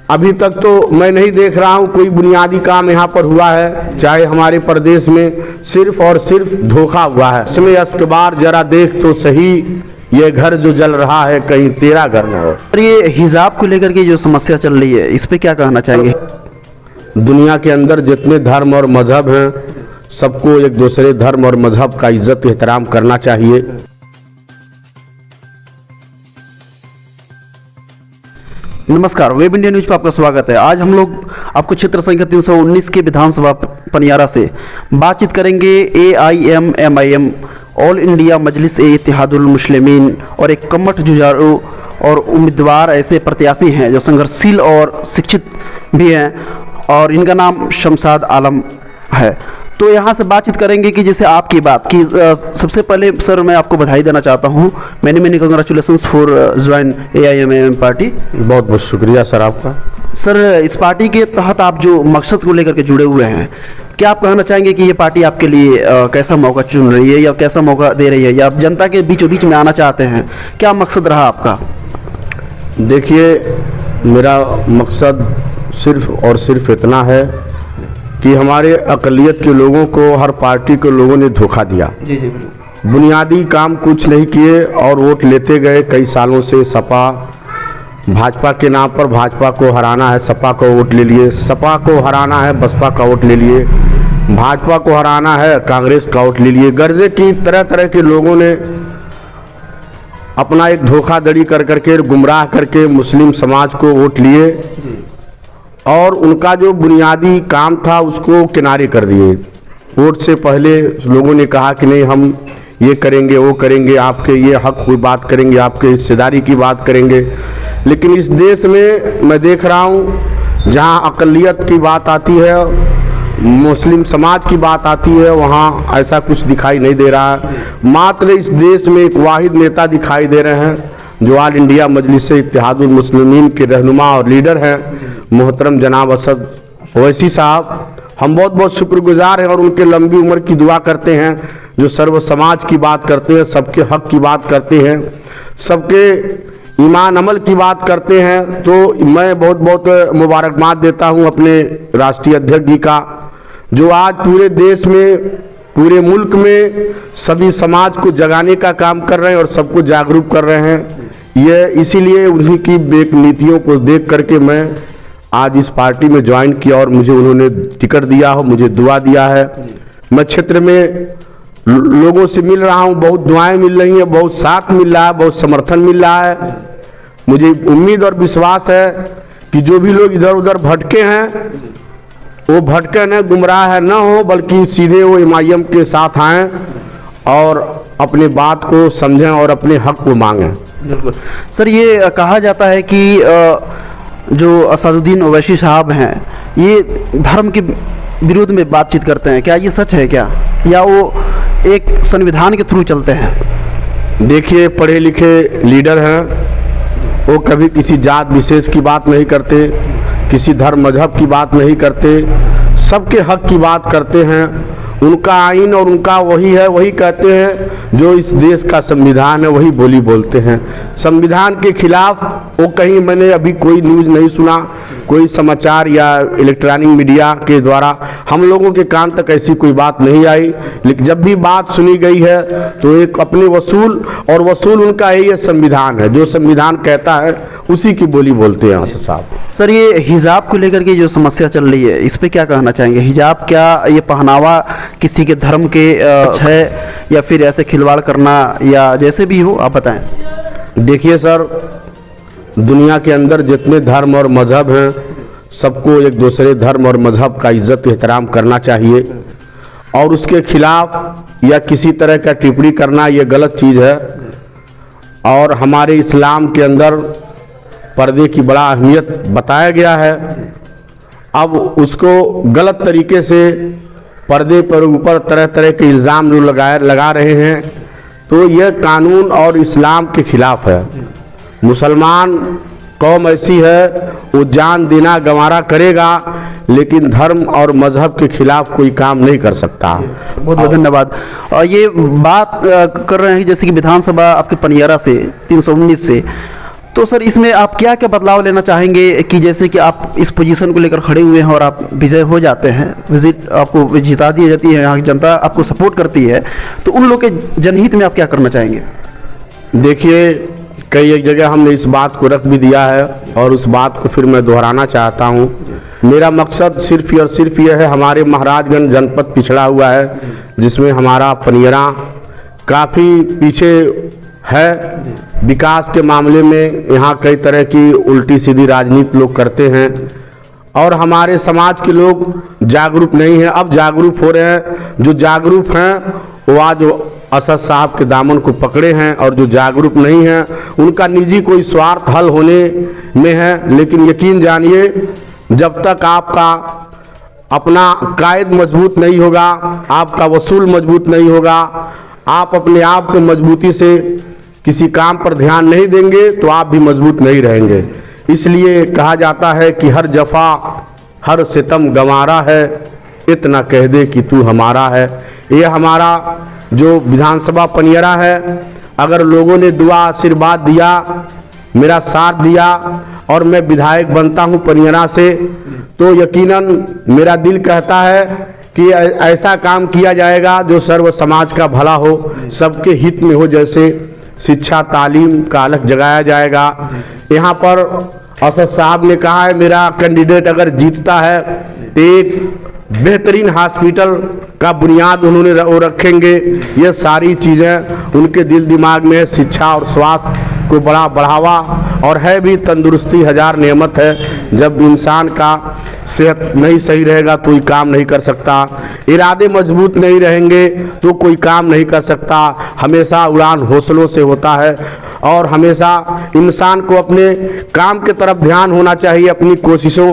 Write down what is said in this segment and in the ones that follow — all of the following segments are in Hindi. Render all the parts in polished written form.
अभी तक तो मैं नहीं देख रहा हूँ कोई बुनियादी काम यहाँ पर हुआ है। चाहे हमारे प्रदेश में सिर्फ और सिर्फ धोखा हुआ है। इसमें अस्कबार जरा देख तो सही, ये घर जो जल रहा है कहीं तेरा घर न हो। और ये हिजाब को लेकर के जो समस्या चल रही है, इस पे क्या कहना चाहेंगे? दुनिया के अंदर जितने धर्म और मजहब हैं, सबको एक दूसरे धर्म और मजहब का इज्जत एहतराम करना चाहिए। नमस्कार, वेब इंडिया न्यूज पर आपका स्वागत है। आज हम लोग आपको क्षेत्र संख्या 319 के विधानसभा पनियारा से बातचीत करेंगे। AIM-MIM ऑल इंडिया मजलिस ए इत्तेहादुल मुस्लिमीन और एक कम्मट जुझारू और उम्मीदवार ऐसे प्रत्याशी हैं जो संघर्षशील और शिक्षित भी हैं, और इनका नाम शमशाद आलम है। तो यहाँ से बातचीत करेंगे कि जैसे आपकी बात की। सबसे पहले सर मैं आपको बधाई देना चाहता हूँ। Many congratulations for join AIM-MIM party. बहुत बहुत शुक्रिया सर आपका। सर, इस पार्टी के तहत आप जो मकसद को लेकर के जुड़े हुए हैं, क्या आप कहना चाहेंगे कि ये पार्टी आपके लिए कैसा मौका चुन रही है या कैसा मौका दे रही है, या आप जनता के बीचों बीच में आना चाहते हैं? क्या मकसद रहा आपका? देखिए, मेरा मकसद सिर्फ और सिर्फ इतना है कि हमारे अक़लियत के लोगों को हर पार्टी के लोगों ने धोखा दिया। जी। बुनियादी काम कुछ नहीं किए और वोट लेते गए कई सालों से। सपा भाजपा के नाम पर भाजपा को हराना है, सपा को वोट ले लिए। सपा को हराना है, बसपा का वोट ले लिए। भाजपा को हराना है, कांग्रेस का वोट ले लिए। गर्जे की तरह तरह के लोगों ने अपना एक धोखाधड़ी कर करके, गुमराह करके मुस्लिम समाज को वोट लिए और उनका जो बुनियादी काम था उसको किनारे कर दिए। वोट से पहले लोगों ने कहा कि नहीं, हम ये करेंगे, वो करेंगे, आपके ये हक की बात करेंगे, आपके हिस्सेदारी की बात करेंगे। लेकिन इस देश में मैं देख रहा हूँ जहाँ अक़लियत की बात आती है, मुस्लिम समाज की बात आती है, वहाँ ऐसा कुछ दिखाई नहीं दे रहा है। मात्र इस देश में एक वाहिद नेता दिखाई दे रहे हैं जो ऑल इंडिया मजलिस इत्तेहादुल मुस्लिमीन के रहनुमा और लीडर हैं, मोहतरम जनाब असद ओवैसी साहब। हम बहुत बहुत शुक्रगुजार हैं और उनके लंबी उम्र की दुआ करते हैं, जो सर्व समाज की बात करते हैं, सबके हक की बात करते हैं, सबके ईमान अमल की बात करते हैं। तो मैं बहुत बहुत मुबारकबाद देता हूं अपने राष्ट्रीय अध्यक्ष जी का, जो आज पूरे देश में, पूरे मुल्क में सभी समाज को जगाने का काम कर रहे हैं और सबको जागरूक कर रहे हैं। ये इसीलिए उन्हीं की बेक नीतियों को देख करके मैं आज इस पार्टी में ज्वाइन किया और मुझे उन्होंने टिकट दिया हो, मुझे दुआ दिया है। मैं क्षेत्र में लोगों से मिल रहा हूँ, बहुत दुआएं मिल रही हैं, बहुत साथ मिल रहा है, बहुत समर्थन मिल रहा है। मुझे उम्मीद और विश्वास है कि जो भी लोग इधर उधर भटके हैं वो भटके न, गुमराह है न हो, बल्कि सीधे वो MIM के साथ आएँ और अपने बात को समझें और अपने हक को मांगें। बिल्कुल सर, ये कहा जाता है कि जो असदुद्दीन ओवैसी साहब हैं, ये धर्म के विरोध में बातचीत करते हैं। क्या ये सच है क्या, या वो एक संविधान के थ्रू चलते हैं? देखिए, पढ़े लिखे लीडर हैं, वो कभी किसी जात विशेष की बात नहीं करते, किसी धर्म मजहब की बात नहीं करते, सबके हक की बात करते हैं। उनका आइन और उनका वही है, वही कहते हैं जो इस देश का संविधान है, वही बोली बोलते हैं। संविधान के खिलाफ वो कहीं मैंने अभी कोई न्यूज़ नहीं सुना, कोई समाचार या इलेक्ट्रॉनिक मीडिया के द्वारा हम लोगों के कान तक ऐसी कोई बात नहीं आई। लेकिन जब भी बात सुनी गई है तो एक अपने वसूल, और वसूल उनका यही संविधान है, जो संविधान कहता है उसी की बोली बोलते हैं साहब। सर, ये हिजाब को लेकर के जो समस्या चल रही है, इस पे क्या कहना चाहेंगे? हिजाब क्या ये पहनावा किसी के धर्म के है, या फिर ऐसे खिलवाड़ करना, या जैसे भी हो, आप बताएं। देखिए सर, दुनिया के अंदर जितने धर्म और मजहब हैं, सबको एक दूसरे धर्म और मजहब का इज्जत एहतराम करना चाहिए, और उसके खिलाफ या किसी तरह का टिप्पणी करना ये गलत चीज़ है। और हमारे इस्लाम के अंदर पर्दे की बड़ा अहमियत बताया गया है। अब उसको गलत तरीके से पर्दे पर ऊपर तरह तरह के इल्ज़ाम जो लगा रहे हैं, तो यह कानून और इस्लाम के खिलाफ है। मुसलमान कौम ऐसी है, वो जान देना गंवारा करेगा, लेकिन धर्म और मजहब के खिलाफ कोई काम नहीं कर सकता। बहुत बहुत धन्यवाद। और ये बात कर रहे हैं जैसे कि विधानसभा आपके पनियारा से 319 से, तो सर इसमें आप क्या क्या बदलाव लेना चाहेंगे कि जैसे कि आप इस पोजीशन को लेकर खड़े हुए हैं और आप विजय हो जाते हैं, विजिट आपको जिता दी जाती है, यहाँ की जनता आपको सपोर्ट करती है, तो उन लोग के जनहित में आप क्या करना चाहेंगे? देखिए, कई एक जगह हमने इस बात को रख भी दिया है और उस बात को फिर मैं दोहराना चाहता हूँ। मेरा मकसद सिर्फ और सिर्फ यह है, हमारे महाराजगंज जनपद पिछड़ा हुआ है, जिसमें हमारा पनियरा काफ़ी पीछे है विकास के मामले में। यहाँ कई तरह की उल्टी सीधी राजनीति लोग करते हैं और हमारे समाज के लोग जागरूक नहीं हैं। अब जागरूक हो रहे हैं। जो जागरूक हैं वो आज असद साहब के दामन को पकड़े हैं और जो जागरूक नहीं हैं उनका निजी कोई स्वार्थ हल होने में है। लेकिन यकीन जानिए, जब तक आपका अपना कायद मजबूत नहीं होगा, आपका वसूल मजबूत नहीं होगा, आप अपने आप को मजबूती से किसी काम पर ध्यान नहीं देंगे तो आप भी मजबूत नहीं रहेंगे। इसलिए कहा जाता है कि हर जफा हर सितम गंवारा है, इतना कह दे कि तू हमारा है। ये हमारा जो विधानसभा पनियरा है, अगर लोगों ने दुआ आशीर्वाद दिया, मेरा साथ दिया और मैं विधायक बनता हूं पनियरा से, तो यकीनन मेरा दिल कहता है कि ऐसा काम किया जाएगा जो सर्व समाज का भला हो, सबके हित में हो। जैसे शिक्षा तालीम का अलग जगाया जाएगा। यहाँ पर असद साहब ने कहा है, मेरा कैंडिडेट अगर जीतता है तो एक बेहतरीन हॉस्पिटल का बुनियाद उन्होंने वो रखेंगे। ये सारी चीज़ें उनके दिल दिमाग में, शिक्षा और स्वास्थ्य को बड़ा बढ़ावा और है भी। तंदुरुस्ती हजार नेमत है। जब इंसान का सेहत नहीं सही रहेगा तो कोई काम नहीं कर सकता, इरादे मजबूत नहीं रहेंगे तो कोई काम नहीं कर सकता। हमेशा उड़ान हौसलों से होता है और हमेशा इंसान को अपने काम के तरफ ध्यान होना चाहिए। अपनी कोशिशों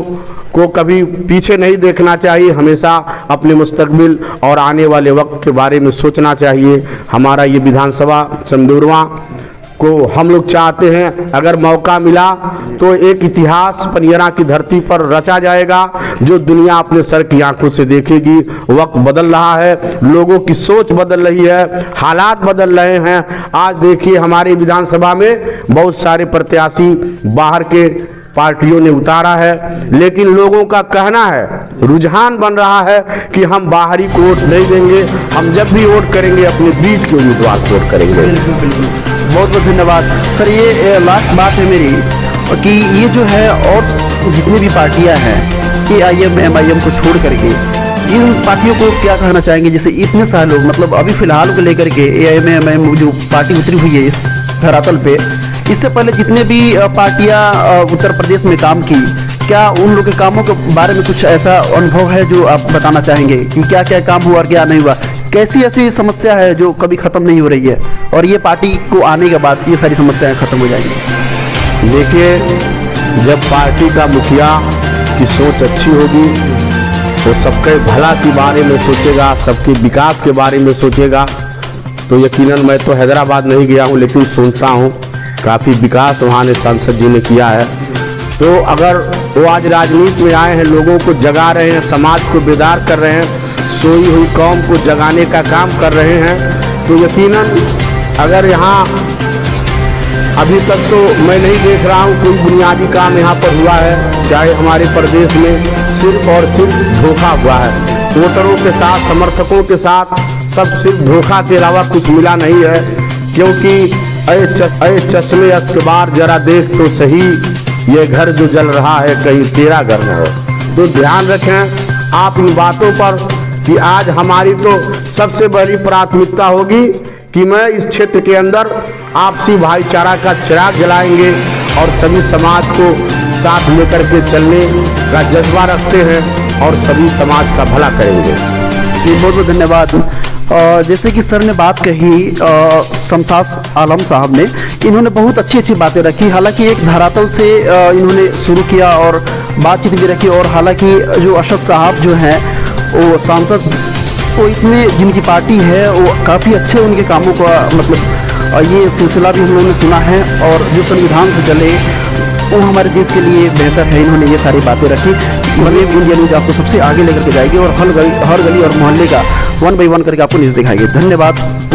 को कभी पीछे नहीं देखना चाहिए, हमेशा अपने मुस्तकबिल और आने वाले वक्त के बारे में सोचना चाहिए। हमारा ये विधानसभा संदूरवा को हम लोग चाहते हैं, अगर मौका मिला तो एक इतिहास पनियरा की धरती पर रचा जाएगा जो दुनिया अपने सर की आंखों से देखेगी। वक्त बदल रहा है, लोगों की सोच बदल रही है, हालात बदल रहे हैं। आज देखिए, हमारे विधानसभा में बहुत सारे प्रत्याशी बाहर के पार्टियों ने उतारा है, लेकिन लोगों का कहना है, रुझान बन रहा है कि हम बाहरी को वोट नहीं देंगे, हम जब भी वोट करेंगे अपने बीच के उम्मीदवार को वोट करेंगे। बहुत बहुत धन्यवाद सर। ये लास्ट बात है मेरी कि ये जो है और जितनी भी पार्टियां हैं AIM MIM को छोड़ करके इन पार्टियों को क्या कहना चाहेंगे? जैसे इतने सारे लोग, मतलब अभी फिलहाल को लेकर के AIM MIM जो पार्टी उतरी हुई है इस धरातल पे, इससे पहले जितने भी पार्टियां उत्तर प्रदेश में काम की, क्या उन लोग के कामों के बारे में कुछ ऐसा अनुभव है जो आप बताना चाहेंगे कि क्या क्या काम हुआ और क्या नहीं हुआ? कैसी ऐसी समस्या है जो कभी ख़त्म नहीं हो रही है और ये पार्टी को आने के बाद ये सारी समस्याएं ख़त्म हो जाएंगी? देखिए, जब पार्टी का मुखिया की सोच अच्छी होगी तो सबके भला के बारे में सोचेगा, सबके विकास के बारे में सोचेगा, तो यकीनन मैं तो हैदराबाद नहीं गया हूँ लेकिन सुनता हूँ काफ़ी विकास वहाँ ने सांसद जी ने किया है। तो अगर वो आज राजनीति में आए हैं, लोगों को जगा रहे हैं, समाज को बेदार कर रहे हैं, सोई हुई कौम को जगाने का काम कर रहे हैं, तो यकीनन अगर यहाँ अभी तक तो मैं नहीं देख रहा हूँ कोई बुनियादी काम यहाँ पर हुआ है। चाहे हमारे प्रदेश में सिर्फ और सिर्फ धोखा हुआ है, वोटरों के साथ, समर्थकों के साथ सब सिर्फ धोखा के अलावा कुछ मिला नहीं है। क्योंकि अरे चश्मे अखबार जरा देख तो सही, ये घर जो जल रहा है कहीं तेरा घर न हो। तो ध्यान रखें आप इन बातों पर कि आज हमारी तो सबसे बड़ी प्राथमिकता होगी कि मैं इस क्षेत्र के अंदर आपसी भाईचारा का चिराग जलाएंगे और सभी समाज को साथ लेकर के चलने का जज्बा रखते हैं और सभी समाज का भला करेंगे। जी बहुत बहुत धन्यवाद। जैसे कि सर ने बात कही शमशाद आलम साहब ने, इन्होंने बहुत अच्छी अच्छी बातें रखी। हालांकि एक धरातल से इन्होंने शुरू किया और बातचीत भी रखी, और हालांकि जो असद साहब जो हैं वो सांसद, वो इतने जिनकी पार्टी है वो काफ़ी अच्छे उनके कामों का मतलब ये सिलसिला भी हम लोगों ने सुना है, और जो संविधान से चले वो हमारे देश के लिए बेहतर है। इन्होंने ये सारी बातें रखी। वेब इंडिया न्यूज़ आपको सबसे आगे लेकर के जाएगी और हर गली और मोहल्ले का 1 by 1 करके आपको न्यूज़ दिखाएगी। धन्यवाद।